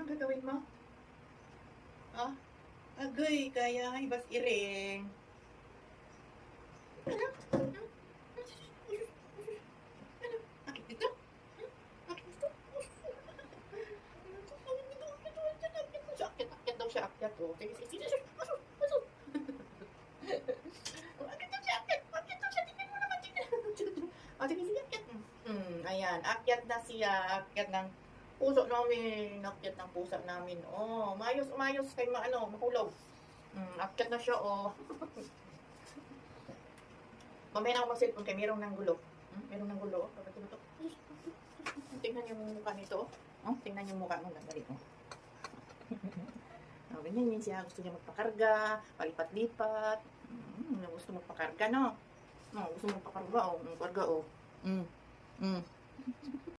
gagawin mo? Ah? Agoy, kaya ibas iring. Ano? Ano? Ano? Akit dito? Akit dito? Akyat daw siya, akyat oh. Sige, sige, sige, sige. Pasok, pasok. Akyat daw siya, akyat. Akyat daw siya, tingnan mo naman, tingnan. Oh, sige, sige, akyat. Ayan, akyat na siya, akyat ng puso namin, akyat ng pusa namin. Oh, umayos, umayos kay makulog. Akyat na siya, oh. Mamaya na ako mag-cellphone kay merong ng gulo. Merong ng gulo, oh. Kapag ito. Tingnan yung mukha nito, oh. Tingnan yung mukha mo, dali, oh. Oh, ganyan yun siya. Gusto niya magpakarga, palipat-lipat. Gusto magpakarga, no? Gusto magpakarga, oh. Karga, oh.